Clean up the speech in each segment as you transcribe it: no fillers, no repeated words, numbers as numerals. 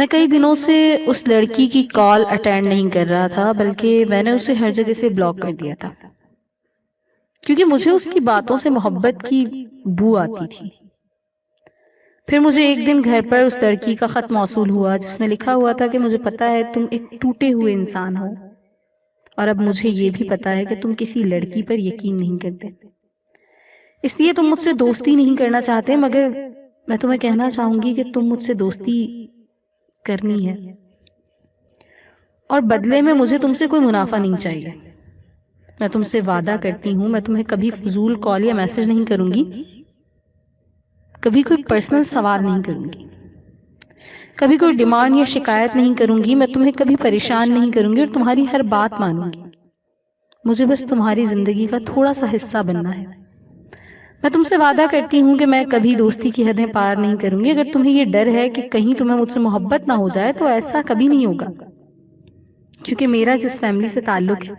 मैं कई दिनों से उस लड़की की कॉल अटेंड नहीं कर रहा था, बल्कि मैंने उसे हर जगह से ब्लॉक कर दिया था, क्योंकि मुझे उसकी बातों से मोहब्बत की बू आती थी। फिर मुझे एक दिन घर पर उस लड़की का खत मौसूल हुआ, जिसमें लिखा हुआ था कि मुझे पता है तुम एक टूटे हुए इंसान हो, और अब मुझे ये भी पता है कि तुम किसी लड़की पर यकीन नहीं करते, इसलिए तुम मुझसे दोस्ती नहीं करना चाहते, मगर मैं तुम्हें कहना चाहूंगी कि तुम मुझसे दोस्ती करनी है, और बदले में मुझे तुमसे कोई मुनाफा नहीं चाहिए। मैं तुमसे वादा करती हूँ, मैं तुम्हें कभी फजूल कॉल या मैसेज नहीं करूंगी, कभी कोई पर्सनल सवाल नहीं करूंगी, कभी कोई डिमांड या शिकायत नहीं करूंगी, मैं तुम्हें कभी परेशान नहीं करूंगी और तुम्हारी हर बात मानूंगी। मुझे बस तुम्हारी जिंदगी का थोड़ा सा हिस्सा बनना है। मैं तुमसे वादा करती हूँ कि मैं कभी दोस्ती की हदें पार नहीं करूंगी। अगर तुम्हें ये डर है कि कहीं तुम्हें मुझसे मोहब्बत ना हो जाए, तो ऐसा कभी नहीं होगा, क्योंकि मेरा जिस फैमिली से ताल्लुक है,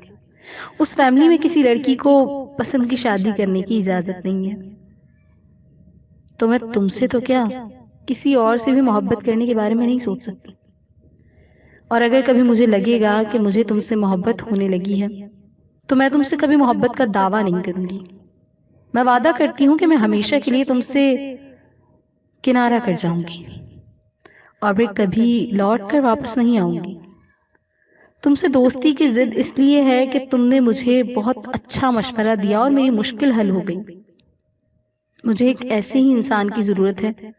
उस फैमिली में किसी लड़की को पसंद की शादी करने की इजाजत नहीं है। तो मैं तुमसे तो क्या, किसी और से भी मोहब्बत करने के बारे में नहीं सोच सकती। और अगर कभी मुझे लगेगा कि मुझे तुमसे मोहब्बत होने लगी है, तो मैं तुमसे कभी मोहब्बत का दावा नहीं करूंगी। मैं वादा करती हूँ कि मैं हमेशा के लिए तुमसे किनारा कर जाऊंगी, और फिर कभी लौट कर वापस नहीं आऊंगी। तुमसे दोस्ती की जिद इसलिए है कि तुमने मुझे बहुत अच्छा मशवरा दिया और मेरी मुश्किल हल हो गई। मुझे एक ऐसे ही इंसान की जरूरत है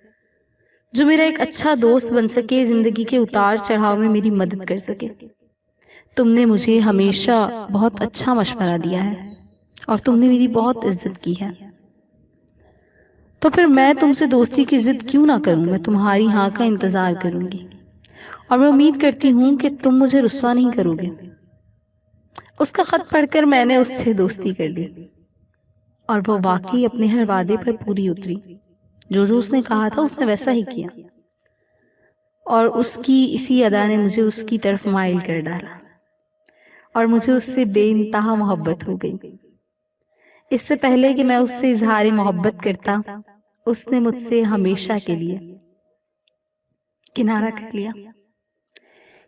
जो मेरा एक अच्छा दोस्त बन सके, जिंदगी के उतार चढ़ाव में मेरी मदद कर सके। तुमने मुझे हमेशा बहुत अच्छा मशवरा दिया है, और तुमने मेरी बहुत इज्जत की है। तो फिर मैं तुमसे दोस्ती की जिद क्यों ना करूं? मैं तुम्हारी हाँ का इंतजार करूंगी, और मैं उम्मीद करती हूँ कि तुम मुझे रुस्वा नहीं करोगे। उसका खत पढ़कर मैंने उससे दोस्ती कर ली, और वो वाकई अपने हर वादे पर पूरी उतरी। जो जो उसने कहा था उसने वैसा ही किया, और उसकी इसी अदा ने मुझे उसकी तरफ माइल कर डाला, और मुझे उससे बेइंतहा मोहब्बत हो गई। इससे पहले कि मैं उससे इजहार मोहब्बत करता, उसने मुझसे हमेशा के लिए किनारा कर लिया।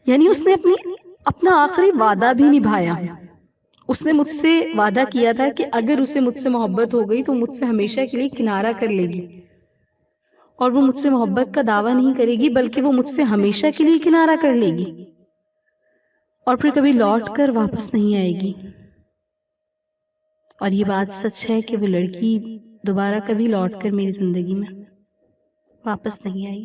यानी उसने अपना आखिरी वादा भी निभाया। उसने मुझसे वादा किया था कि अगर उसे मुझसे मोहब्बत हो गई तो मुझसे हमेशा के लिए किनारा कर लेगी, और वो मुझसे मोहब्बत का दावा नहीं करेगी, बल्कि वो मुझसे हमेशा के लिए किनारा कर लेगी, और फिर कभी लौट कर वापस नहीं आएगी। और ये बात सच है कि वो लड़की दोबारा कभी लौट कर मेरी जिंदगी में वापस नहीं आई।